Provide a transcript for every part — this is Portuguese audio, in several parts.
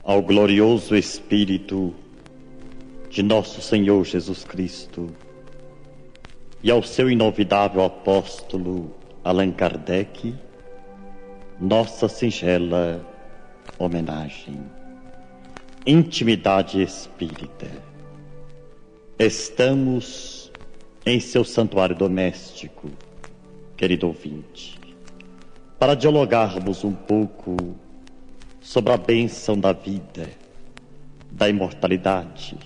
ao glorioso Espírito de nosso Senhor Jesus Cristo e ao seu inovidável apóstolo Allan Kardec, nossa singela homenagem. Intimidade espírita. Estamos em seu santuário doméstico, querido ouvinte, para dialogarmos um pouco sobre a bênção da vida, da imortalidade,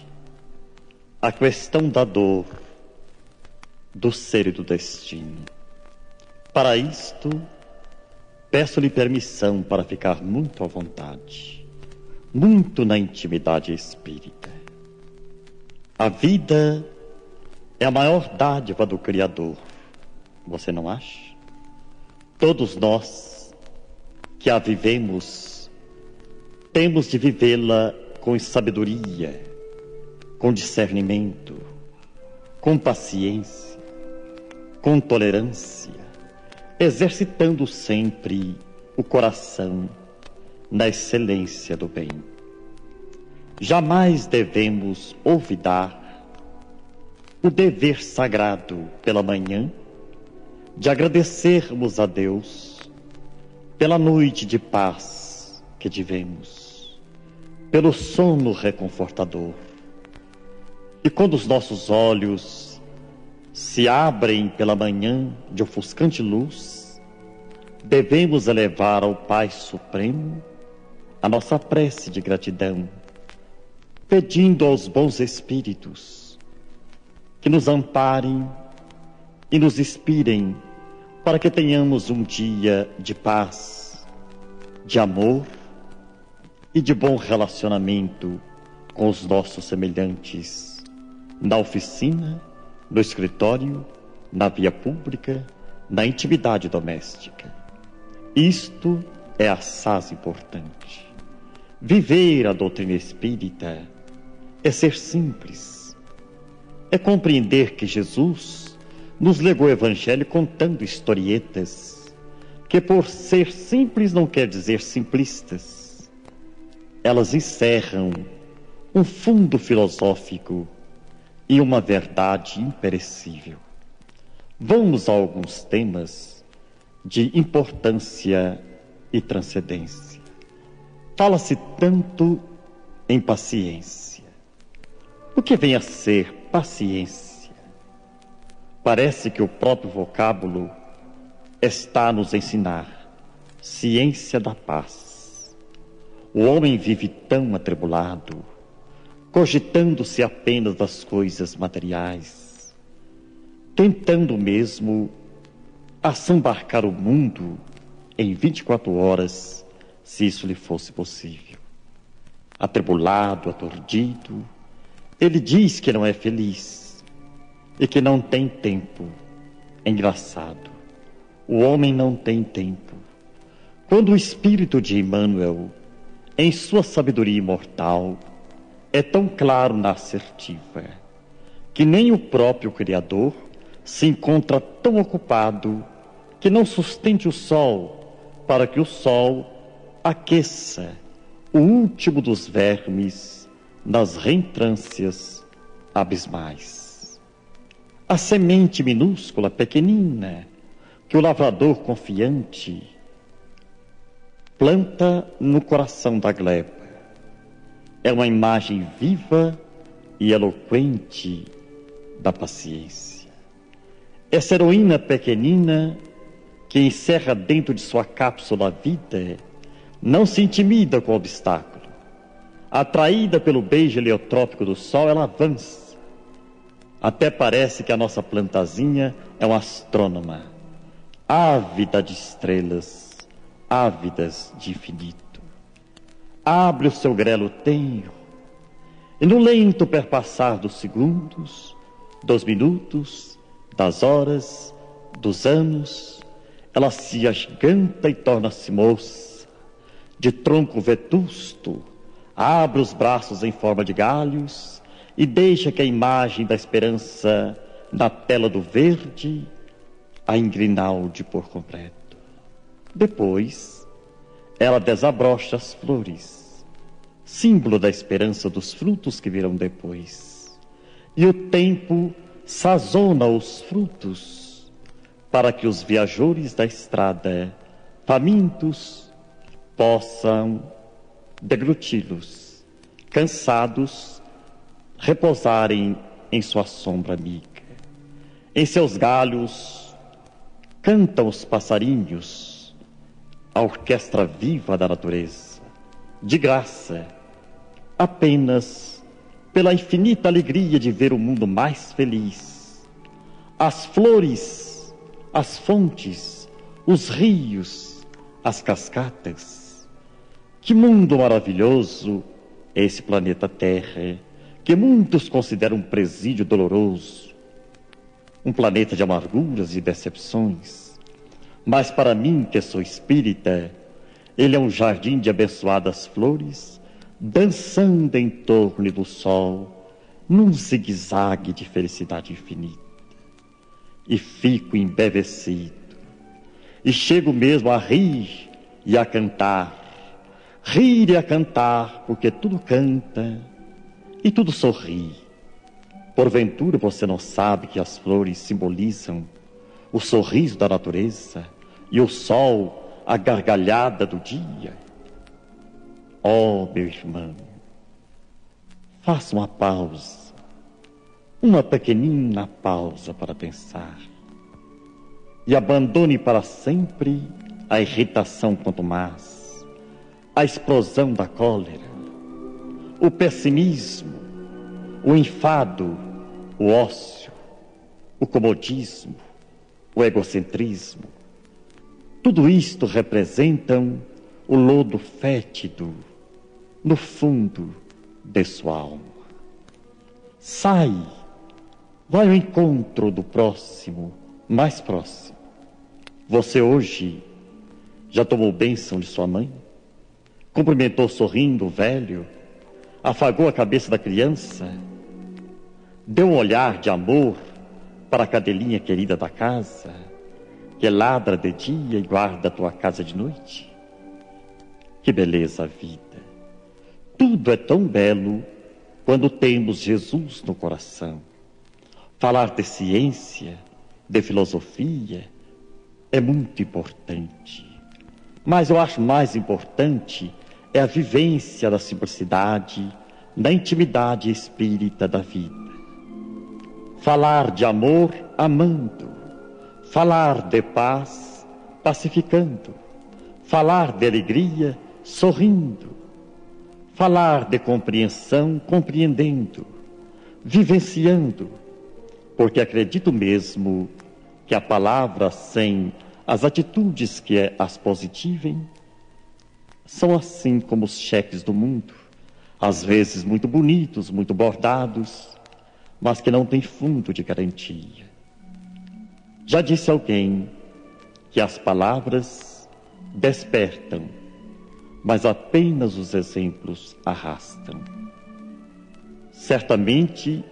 a questão da dor, do ser e do destino. Para isto, peço-lhe permissão para ficar muito à vontade, muito na intimidade espírita. A vida é a maior dádiva do Criador, você não acha? Todos nós que a vivemos, temos de vivê-la com sabedoria, com discernimento, com paciência, com tolerância, exercitando sempre o coração na excelência do bem. Jamais devemos olvidar o dever sagrado pela manhã de agradecermos a Deus pela noite de paz que tivemos, pelo sono reconfortador. E quando os nossos olhos se abrem pela manhã de ofuscante luz, devemos elevar ao Pai Supremo a nossa prece de gratidão, pedindo aos bons espíritos que nos amparem e nos inspirem para que tenhamos um dia de paz, de amor e de bom relacionamento com os nossos semelhantes, na oficina, no escritório, na via pública, na intimidade doméstica. Isto é assaz importante. Viver a doutrina espírita é ser simples, é compreender que Jesus nos legou o Evangelho contando historietas, que por ser simples não quer dizer simplistas. Elas encerram um fundo filosófico e uma verdade imperecível. Vamos a alguns temas de importância e transcendência. Fala-se tanto em paciência. O que vem a ser paciência? Parece que o próprio vocábulo está a nos ensinar ciência da paz. O homem vive tão atribulado, cogitando-se apenas das coisas materiais, tentando mesmo assambarcar o mundo em 24 horas, se isso lhe fosse possível. Atribulado, aturdido, ele diz que não é feliz e que não tem tempo. É engraçado, o homem não tem tempo. Quando o espírito de Emmanuel, em sua sabedoria imortal, é tão claro na assertiva, que nem o próprio Criador se encontra tão ocupado que não sustente o sol, para que o sol aqueça o último dos vermes nas reentrâncias abismais. A semente minúscula, pequenina, que o lavrador confiante planta no coração da gleba, é uma imagem viva e eloquente da paciência. Essa heroína pequenina que encerra dentro de sua cápsula a vida, não se intimida com o obstáculo. Atraída pelo beijo heliotrópico do sol, ela avança. Até parece que a nossa plantazinha é uma astrônoma, ávida de estrelas, ávidas de infinito. Abre o seu grelo tenro, e no lento perpassar dos segundos, dos minutos, das horas, dos anos, ela se agiganta e torna-se moça, de tronco vetusto, abre os braços em forma de galhos e deixa que a imagem da esperança na tela do verde a engrinalde por completo. Depois, ela desabrocha as flores, símbolo da esperança dos frutos que virão depois. E o tempo sazona os frutos para que os viajores da estrada, famintos, possam degluti-los, cansados, repousarem em sua sombra amiga. Em seus galhos cantam os passarinhos, a orquestra viva da natureza, de graça, apenas pela infinita alegria de ver o mundo mais feliz. As flores, as fontes, os rios, as cascatas. Que mundo maravilhoso é esse planeta Terra, que muitos consideram um presídio doloroso, um planeta de amarguras e decepções. Mas para mim, que sou espírita, ele é um jardim de abençoadas flores, dançando em torno do sol, num zigue-zague de felicidade infinita. E fico embevecido, e chego mesmo a rir e a cantar, porque tudo canta e tudo sorri. Porventura você não sabe que as flores simbolizam o sorriso da natureza e o sol, a gargalhada do dia? Oh, meu irmão, faça uma pausa, uma pequenina pausa para pensar, e abandone para sempre a irritação contumaz, a explosão da cólera, o pessimismo, o enfado, o ócio, o comodismo, o egocentrismo. Tudo isto representam o lodo fétido no fundo de sua alma. Sai, vai ao encontro do próximo, mais próximo. Você hoje já tomou bênção de sua mãe? Cumprimentou sorrindo o velho? Afagou a cabeça da criança? Deu um olhar de amor para a cadelinha querida da casa, que ladra de dia e guarda a tua casa de noite? Que beleza a vida! Tudo é tão belo quando temos Jesus no coração. Falar de ciência, de filosofia, é muito importante. Mas eu acho mais importante é a vivência da simplicidade, da intimidade espírita da vida. Falar de amor amando, falar de paz pacificando, falar de alegria sorrindo, falar de compreensão compreendendo, vivenciando, porque acredito mesmo que a palavra sem as atitudes que as positivem são assim como os cheques do mundo, às vezes muito bonitos, muito bordados, mas que não têm fundo de garantia. Já disse alguém que as palavras despertam, mas apenas os exemplos arrastam. Certamente,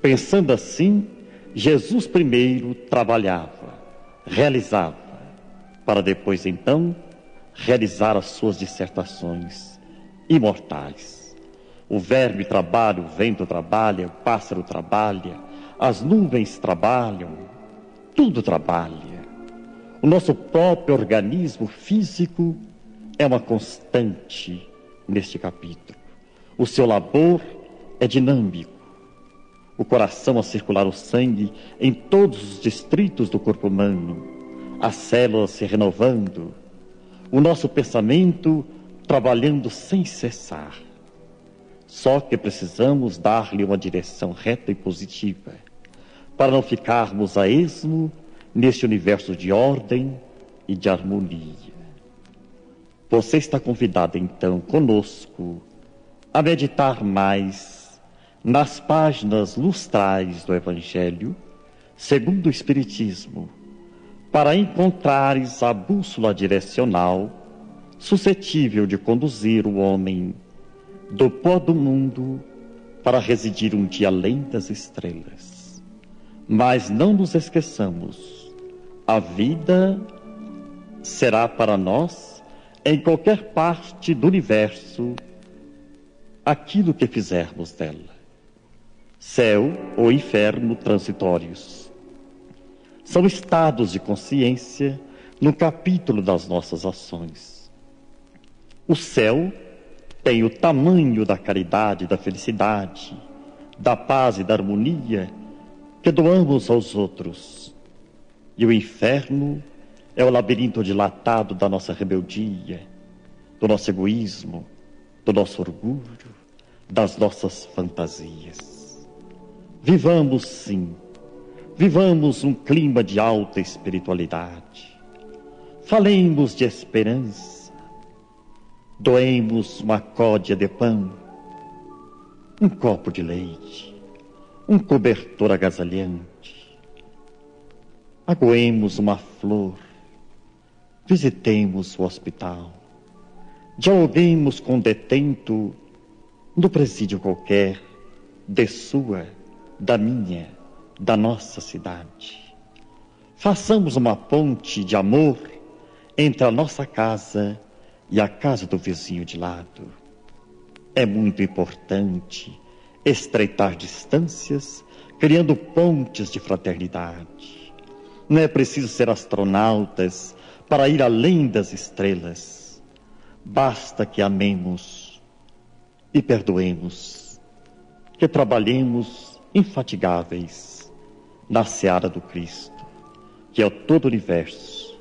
pensando assim, Jesus primeiro trabalhava, realizava, para depois então realizar as suas dissertações imortais. O verme trabalha, o vento trabalha, o pássaro trabalha, as nuvens trabalham, tudo trabalha. O nosso próprio organismo físico é uma constante neste capítulo. O seu labor é dinâmico. O coração a circular o sangue em todos os distritos do corpo humano, as células se renovando, o nosso pensamento trabalhando sem cessar. Só que precisamos dar-lhe uma direção reta e positiva, para não ficarmos a esmo neste universo de ordem e de harmonia. Você está convidado então conosco a meditar mais nas páginas lustrais do Evangelho segundo o Espiritismo, para encontrares a bússola direcional suscetível de conduzir o homem do pó do mundo para residir um dia além das estrelas. Mas não nos esqueçamos, a vida será para nós, em qualquer parte do universo, aquilo que fizermos dela. Céu ou inferno transitórios. São estados de consciência no capítulo das nossas ações. O céu tem o tamanho da caridade, da felicidade, da paz e da harmonia que doamos aos outros. E o inferno é o labirinto dilatado da nossa rebeldia, do nosso egoísmo, do nosso orgulho, das nossas fantasias. Vivamos, sim, vivamos um clima de alta espiritualidade. Falemos de esperança. Doemos uma códia de pão, um copo de leite, um cobertor agasalhante. Agoemos uma flor, visitemos o hospital. Dialoguemos com o detento no presídio qualquer, de sua, da minha, da nossa cidade. Façamos uma ponte de amor entre a nossa casa e a casa do vizinho de lado. É muito importante estreitar distâncias, criando pontes de fraternidade. Não é preciso ser astronautas para ir além das estrelas. Basta que amemos e perdoemos, que trabalhemos infatigáveis na seara do Cristo, que é o todo universo.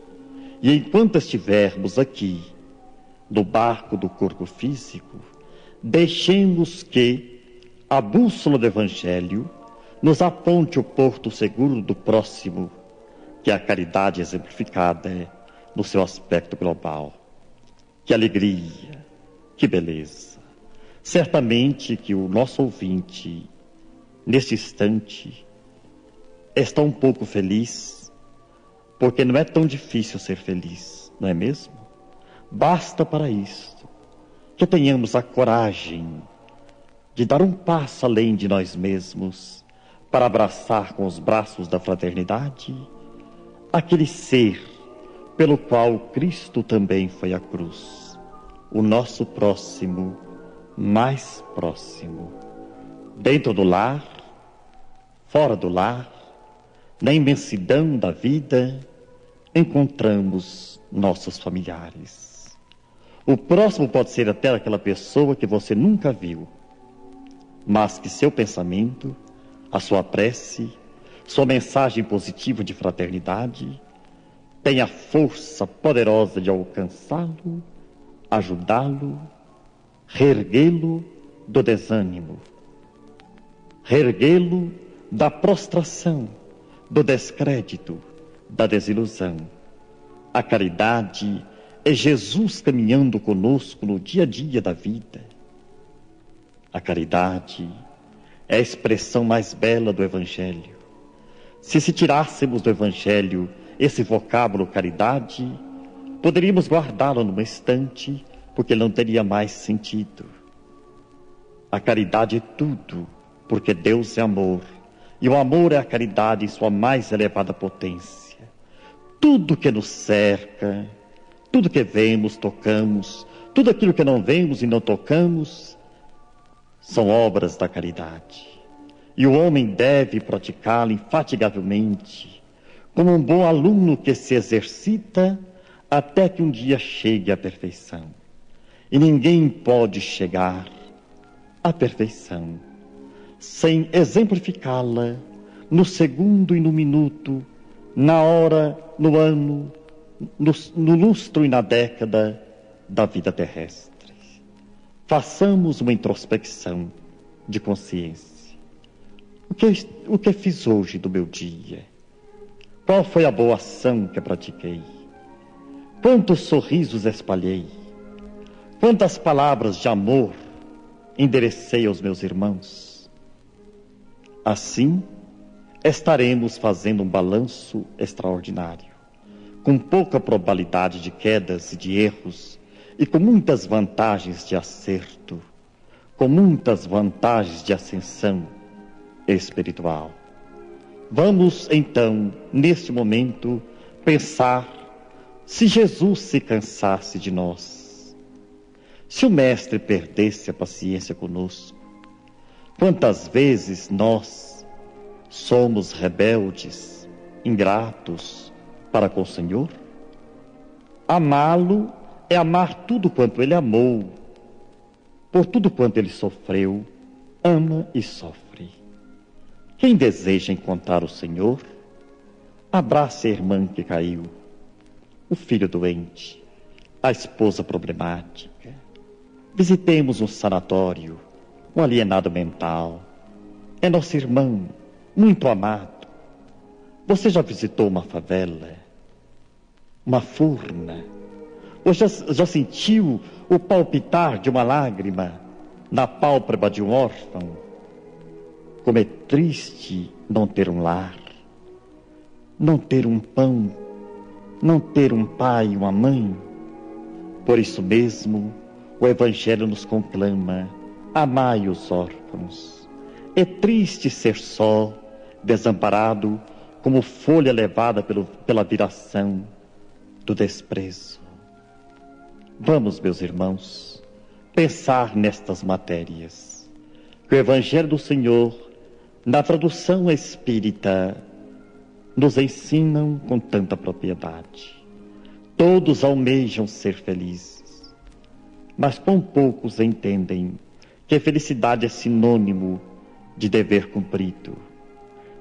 E enquanto estivermos aqui, no barco do corpo físico, deixemos que a bússola do Evangelho nos aponte o porto seguro do próximo, que é a caridade exemplificada no seu aspecto global. Que alegria, que beleza! Certamente que o nosso ouvinte, neste instante, está um pouco feliz, porque não é tão difícil ser feliz, não é mesmo? Basta para isto que tenhamos a coragem de dar um passo além de nós mesmos para abraçar com os braços da fraternidade aquele ser pelo qual Cristo também foi à cruz, o nosso próximo, mais próximo, dentro do lar, fora do lar, na imensidão da vida, encontramos nossos familiares. O próximo pode ser até aquela pessoa que você nunca viu, mas que seu pensamento, a sua prece, sua mensagem positiva de fraternidade tem a força poderosa de alcançá-lo, ajudá-lo, reerguê-lo do desânimo, reerguê-lo da prostração, do descrédito, da desilusão. A caridade é Jesus caminhando conosco no dia a dia da vida. A caridade é a expressão mais bela do Evangelho. Se tirássemos do Evangelho esse vocábulo caridade, poderíamos guardá-lo numa estante, porque não teria mais sentido. A caridade é tudo, porque Deus é amor, e o amor é a caridade em sua mais elevada potência. Tudo que nos cerca, tudo que vemos, tocamos, tudo aquilo que não vemos e não tocamos, são obras da caridade. E o homem deve praticá-la infatigavelmente, como um bom aluno que se exercita até que um dia chegue à perfeição. E ninguém pode chegar à perfeição sem exemplificá-la no segundo e no minuto, na hora, no ano, no lustro e na década da vida terrestre. Façamos uma introspecção de consciência. O que fiz hoje do meu dia? Qual foi a boa ação que pratiquei? Quantos sorrisos espalhei? Quantas palavras de amor enderecei aos meus irmãos? Assim, estaremos fazendo um balanço extraordinário, com pouca probabilidade de quedas e de erros, e com muitas vantagens de acerto, com muitas vantagens de ascensão espiritual. Vamos, então, neste momento, pensar se Jesus se cansasse de nós, Se o Mestre perdesse a paciência conosco, quantas vezes nós somos rebeldes, ingratos para com o Senhor? Amá-lo é amar tudo quanto Ele amou, por tudo quanto Ele sofreu, ama e sofre. Quem deseja encontrar o Senhor, abrace a irmã que caiu, o filho doente, a esposa problemática. Visitemos um sanatório, um alienado mental. É nosso irmão, muito amado. Você já visitou uma favela, uma furna? Ou já sentiu o palpitar de uma lágrima na pálpebra de um órfão? Como é triste não ter um lar, não ter um pão, não ter um pai, uma mãe. Por isso mesmo, o Evangelho nos conclama: amai os órfãos. É triste ser só, desamparado, como folha levada pela viração do desprezo. Vamos, meus irmãos, pensar nestas matérias que o Evangelho do Senhor, na tradução espírita, nos ensinam com tanta propriedade. Todos almejam ser felizes, mas quão poucos entendem que a felicidade é sinônimo de dever cumprido,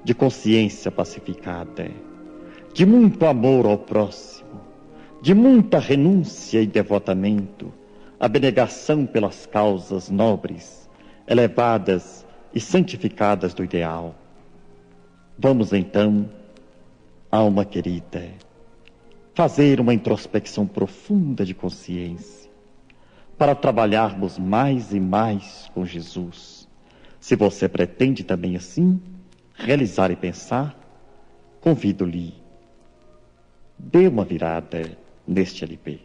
de consciência pacificada, de muito amor ao próximo, de muita renúncia e devotamento, abnegação pelas causas nobres, elevadas e santificadas do ideal. Vamos então, alma querida, fazer uma introspecção profunda de consciência, para trabalharmos mais e mais com Jesus. Se você pretende também assim realizar e pensar, convido-lhe, dê uma virada neste LP.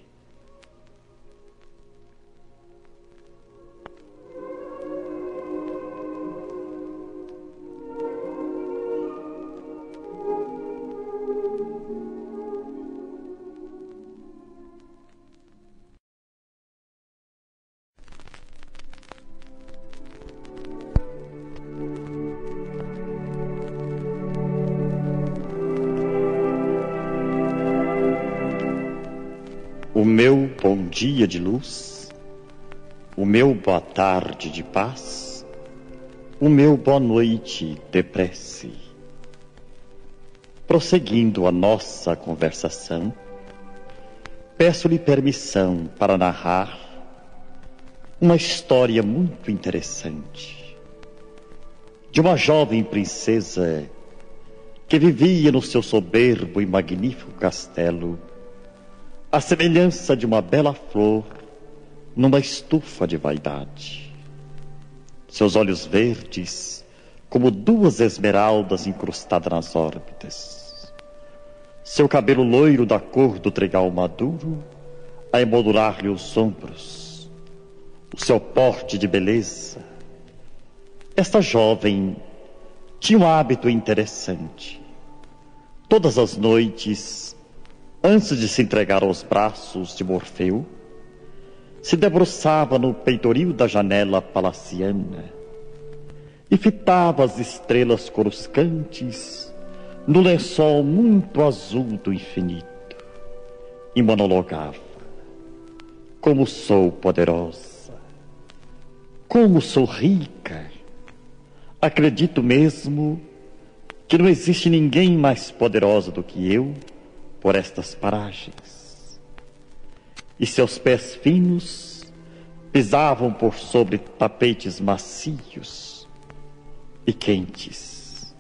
O meu bom dia de luz, o meu boa tarde de paz, o meu boa noite de prece. Prosseguindo a nossa conversação, peço-lhe permissão para narrar uma história muito interessante de uma jovem princesa que vivia no seu soberbo e magnífico castelo, à semelhança de uma bela flor numa estufa de vaidade. Seus olhos verdes, como duas esmeraldas incrustadas nas órbitas. Seu cabelo loiro da cor do trigal maduro, a emoldurar-lhe os ombros. O seu porte de beleza. Esta jovem tinha um hábito interessante. Todas as noites, antes de se entregar aos braços de Morfeu, se debruçava no peitoril da janela palaciana e fitava as estrelas coruscantes no lençol muito azul do infinito e monologava: como sou poderosa, como sou rica, acredito mesmo que não existe ninguém mais poderosa do que eu por estas paragens. E seus pés finos pisavam por sobre tapetes macios e quentes.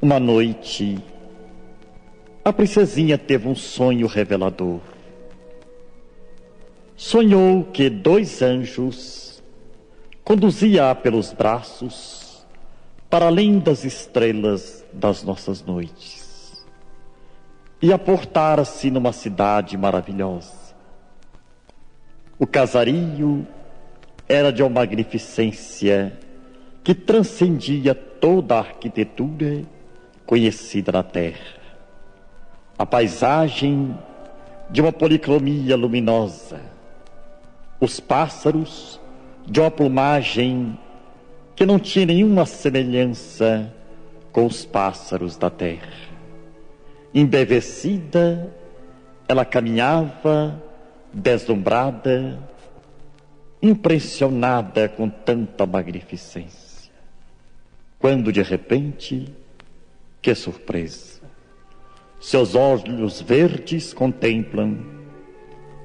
Uma noite, a princesinha teve um sonho revelador. Sonhou que 2 anjos conduziam-a pelos braços para além das estrelas das nossas noites e aportara-se numa cidade maravilhosa. O casario era de uma magnificência que transcendia toda a arquitetura conhecida na terra. A paisagem de uma policromia luminosa, Os pássaros, de uma plumagem que não tinha nenhuma semelhança com os pássaros da terra. Embevecida, ela caminhava, deslumbrada, impressionada com tanta magnificência. Quando de repente, que surpresa! Seus olhos verdes contemplam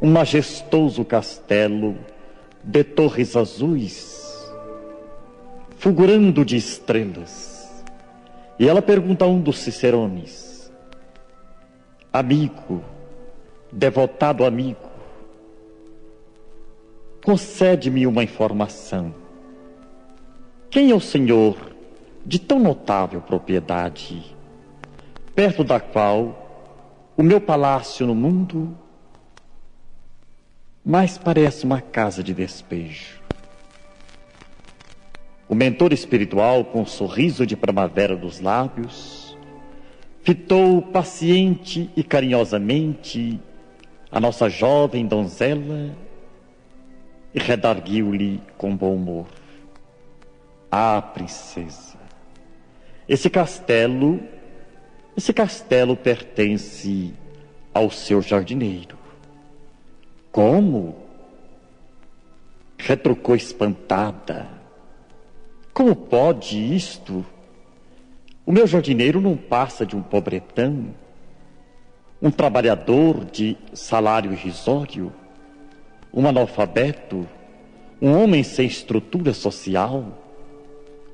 um majestoso castelo de torres azuis, fulgurando de estrelas. E ela pergunta a um dos cicerones: amigo, devotado amigo, concede-me uma informação. Quem é o senhor de tão notável propriedade, perto da qual o meu palácio no mundo mais parece uma casa de despejo? O mentor espiritual, com um sorriso de primavera nos lábios, fitou paciente e carinhosamente a nossa jovem donzela e redarguiu-lhe com bom humor: ah, princesa, esse castelo pertence ao seu jardineiro. Como? Retrucou espantada. Como pode isto? O meu jardineiro não passa de um pobretão, um trabalhador de salário irrisório, um analfabeto, um homem sem estrutura social.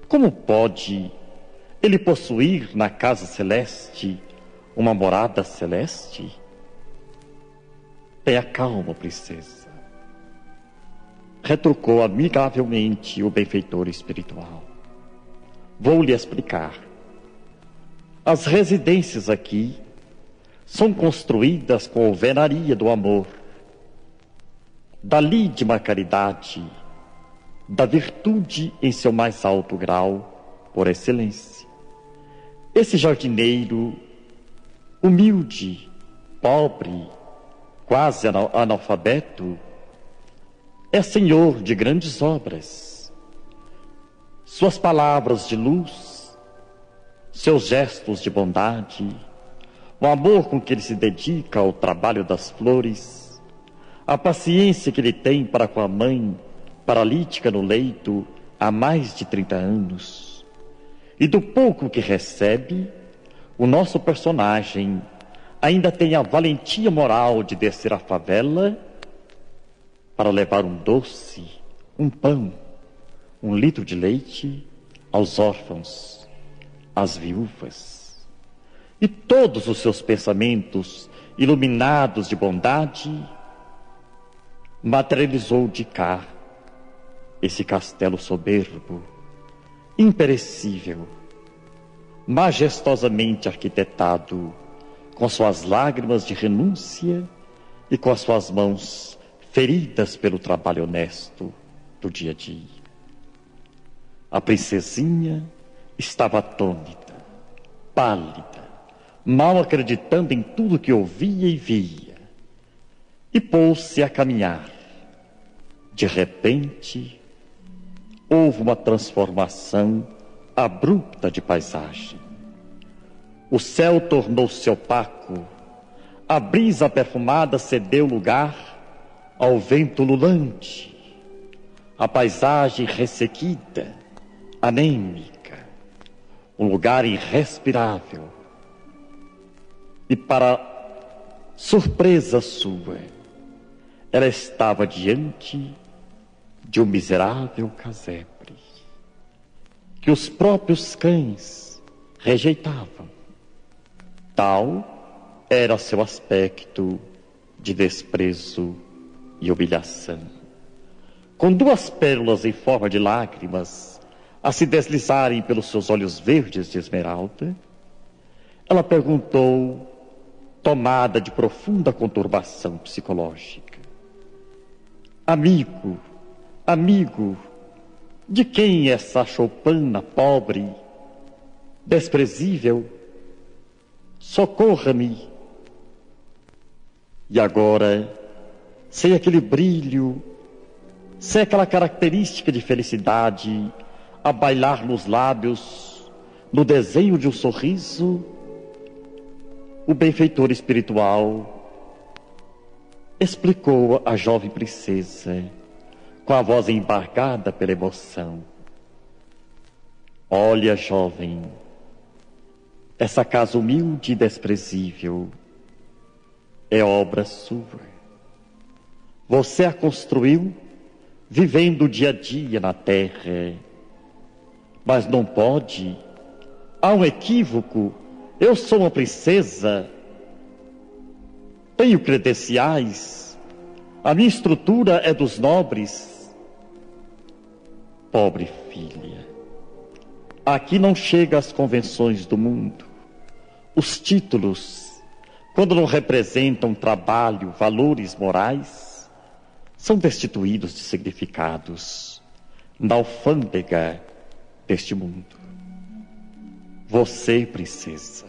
Como pode ele possuir na casa celeste uma morada celeste? Tenha calma, princesa, retrucou amigavelmente o benfeitor espiritual. Vou lhe explicar. As residências aqui são construídas com alvenaria do amor, da lídima caridade, da virtude em seu mais alto grau, por excelência. Esse jardineiro, humilde, pobre, quase analfabeto, é senhor de grandes obras. Suas palavras de luz, seus gestos de bondade, o amor com que ele se dedica ao trabalho das flores, a paciência que ele tem para com a mãe paralítica no leito há mais de 30 anos, e do pouco que recebe, o nosso personagem ainda tem a valentia moral de descer à favela para levar um doce, um pão, um litro de leite aos órfãos, às viúvas. E todos os seus pensamentos, iluminados de bondade, materializou de cá esse castelo soberbo, imperecível, majestosamente arquitetado, com suas lágrimas de renúncia e com as suas mãos feridas pelo trabalho honesto do dia a dia. A princesinha estava atônita, pálida, mal acreditando em tudo que ouvia e via, e pôs-se a caminhar. De repente, houve uma transformação abrupta de paisagem. O céu tornou-se opaco, a brisa perfumada cedeu lugar ao vento lulante, a paisagem ressequida, anêmica, um lugar irrespirável. E para surpresa sua, ela estava diante de um miserável casebre que os próprios cães rejeitavam. Tal era seu aspecto de desprezo e humilhação. Com duas pérolas em forma de lágrimas a se deslizarem pelos seus olhos verdes de esmeralda, ela perguntou, tomada de profunda conturbação psicológica: amigo, amigo, de quem é essa choupana pobre, desprezível? Socorra-me. E agora, sem aquele brilho se é aquela característica de felicidade a bailar nos lábios, no desenho de um sorriso, o benfeitor espiritual explicou à jovem princesa, com a voz embargada pela emoção: olha, jovem, essa casa humilde e desprezível é obra sua. Você a construiu vivendo o dia a dia na terra, mas não pode. Há um equívoco. Eu sou uma princesa, tenho credenciais, a minha estrutura é dos nobres. Pobre filha, aqui não chega às convenções do mundo. Os títulos, quando não representam trabalho, valores morais, são destituídos de significados na alfândega deste mundo. Você, princesa,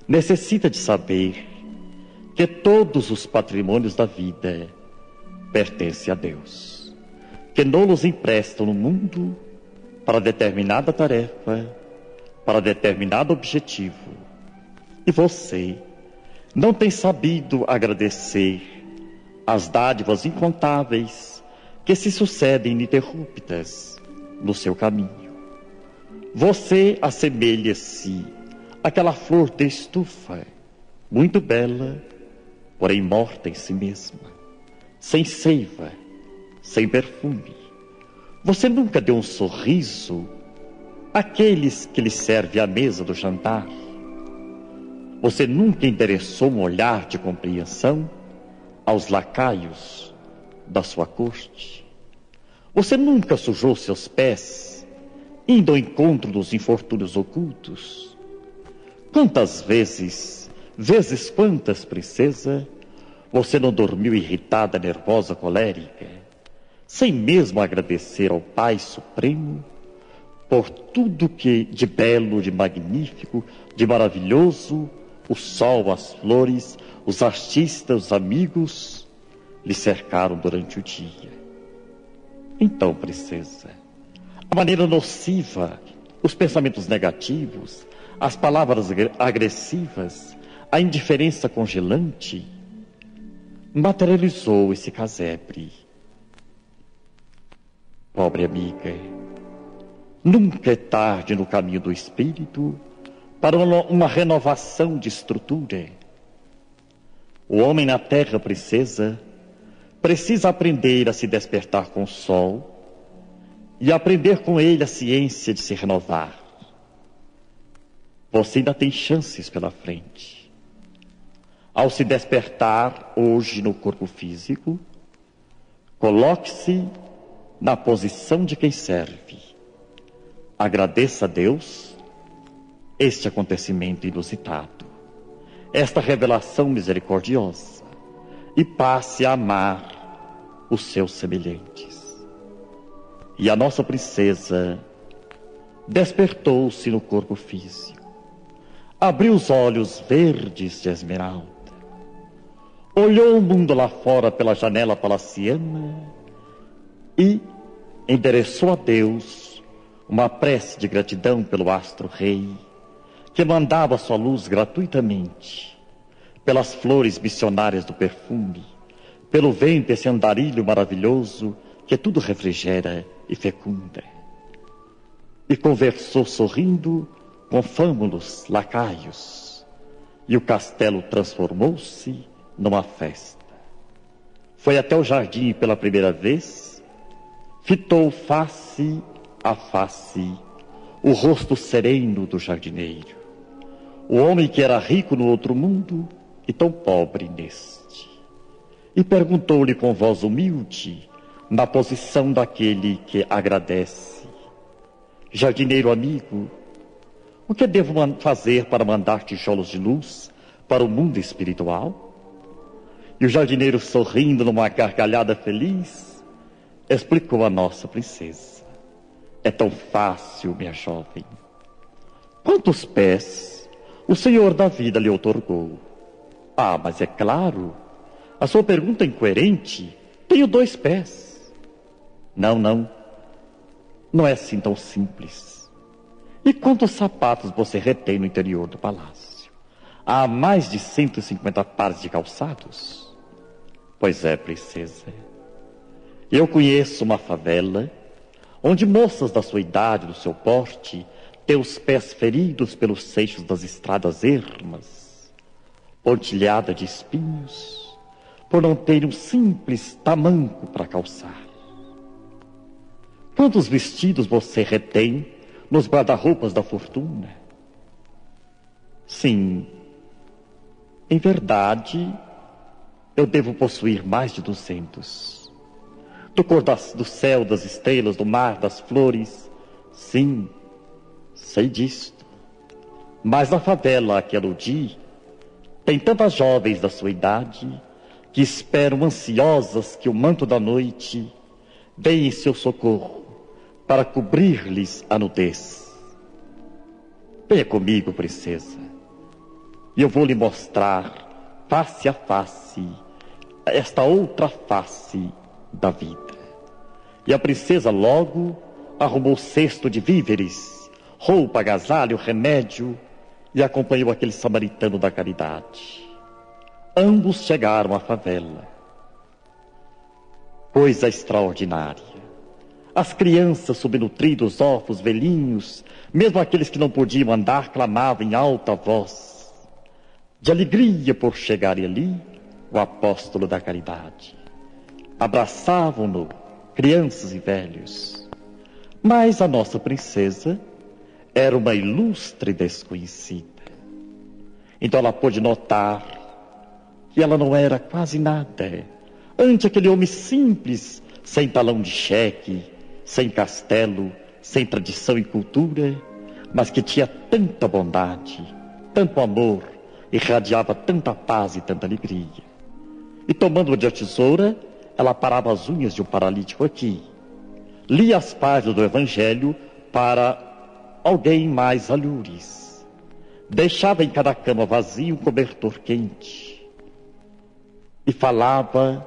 necessita de saber que todos os patrimônios da vida pertencem a Deus, que não-los emprestam no mundo para determinada tarefa, para determinado objetivo. E você não tem sabido agradecer as dádivas incontáveis que se sucedem ininterruptas no seu caminho. Você assemelha-se àquela flor de estufa, muito bela, porém morta em si mesma, sem seiva, sem perfume. Você nunca deu um sorriso àqueles que lhe servem à mesa do jantar. Você nunca endereçou um olhar de compreensão aos lacaios da sua corte. Você nunca sujou seus pés indo ao encontro dos infortúnios ocultos. Quantas vezes quantas, princesa, você não dormiu irritada, nervosa, colérica, sem mesmo agradecer ao Pai Supremo por tudo que de belo, de magnífico, de maravilhoso, o sol, as flores, os artistas, os amigos lhe cercaram durante o dia? Então, princesa, a maneira nociva, os pensamentos negativos, as palavras agressivas, a indiferença congelante, materializou esse casebre. Pobre amiga, nunca é tarde no caminho do espírito para uma renovação de estrutura. O homem na terra, princesa, precisa aprender a se despertar com o sol e aprender com ele a ciência de se renovar. Você ainda tem chances pela frente. Ao se despertar hoje no corpo físico, coloque-se na posição de quem serve. Agradeça a Deus este acontecimento inusitado, esta revelação misericordiosa, e passe a amar os seus semelhantes. E a nossa princesa despertou-se no corpo físico, abriu os olhos verdes de esmeralda, olhou o mundo lá fora pela janela palaciana e endereçou a Deus uma prece de gratidão pelo astro-rei, que mandava sua luz gratuitamente, pelas flores missionárias do perfume, pelo vento, esse andarilho maravilhoso que tudo refrigera e fecunda. E conversou sorrindo com fâmulos lacaios, e o castelo transformou-se numa festa. Foi até o jardim pela primeira vez, fitou face a face o rosto sereno do jardineiro, o homem que era rico no outro mundo e tão pobre neste, e perguntou-lhe com voz humilde, na posição daquele que agradece: jardineiro amigo, o que devo fazer para mandar tijolos de luz para o mundo espiritual? E o jardineiro, sorrindo numa gargalhada feliz, explicou a nossa princesa: é tão fácil, minha jovem. Quantos pés o Senhor da vida lhe outorgou? Mas é claro, a sua pergunta é incoerente. Tenho 2 pés. Não, não. Não é assim tão simples. E quantos sapatos você retém no interior do palácio? Há mais de 150 pares de calçados? Pois é, princesa. Eu conheço uma favela onde moças da sua idade, do seu porte, têm os pés feridos pelos seixos das estradas ermas, pontilhada de espinhos, por não terem um simples tamanco para calçar. Quantos vestidos você retém nos guarda-roupas da fortuna? Sim, em verdade, eu devo possuir mais de 200. Do céu, das estrelas, do mar, das flores. Sim, sei disto. Mas na favela a que aludi, tem tantas jovens da sua idade que esperam ansiosas que o manto da noite venha em seu socorro para cobrir-lhes a nudez. Venha comigo, princesa, e eu vou lhe mostrar, face a face, esta outra face da vida. E a princesa logo arrumou cesto de víveres, roupa, agasalho, remédio, e acompanhou aquele samaritano da caridade. Ambos chegaram à favela. Coisa extraordinária. As crianças subnutridas, órfãos, velhinhos, mesmo aqueles que não podiam andar, clamavam em alta voz, de alegria por chegarem ali, o apóstolo da caridade. Abraçavam-no, crianças e velhos. Mas a nossa princesa era uma ilustre desconhecida. Então ela pôde notar que ela não era quase nada ante aquele homem simples, sem talão de cheque, sem castelo, sem tradição e cultura, mas que tinha tanta bondade, tanto amor, irradiava tanta paz e tanta alegria. E tomando-a de tesoura, ela parava as unhas de um paralítico aqui, lia as páginas do Evangelho para alguém mais alhures, deixava em cada cama vazia um cobertor quente, e falava,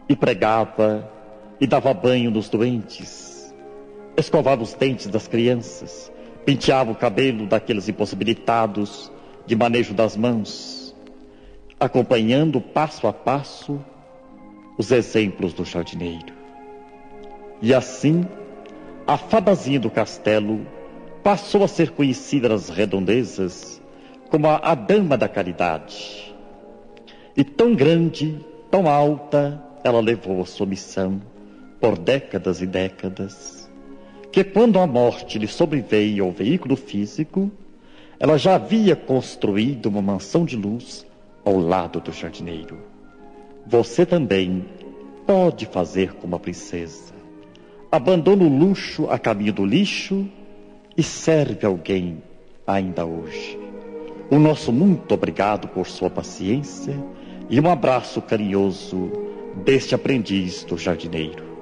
e pregava, e dava banho nos doentes, escovava os dentes das crianças, penteava o cabelo daqueles impossibilitados de manejo das mãos, acompanhando passo a passo os exemplos do jardineiro. E assim, a fadazinha do castelo passou a ser conhecida nas redondezas como a dama da caridade. E tão grande, tão alta, ela levou a sua missão por décadas e décadas, que quando a morte lhe sobreveio ao veículo físico, ela já havia construído uma mansão de luz ao lado do jardineiro. Você também pode fazer como a princesa. Abandona o luxo a caminho do lixo e serve alguém ainda hoje. O nosso muito obrigado por sua paciência e um abraço carinhoso deste aprendiz do jardineiro.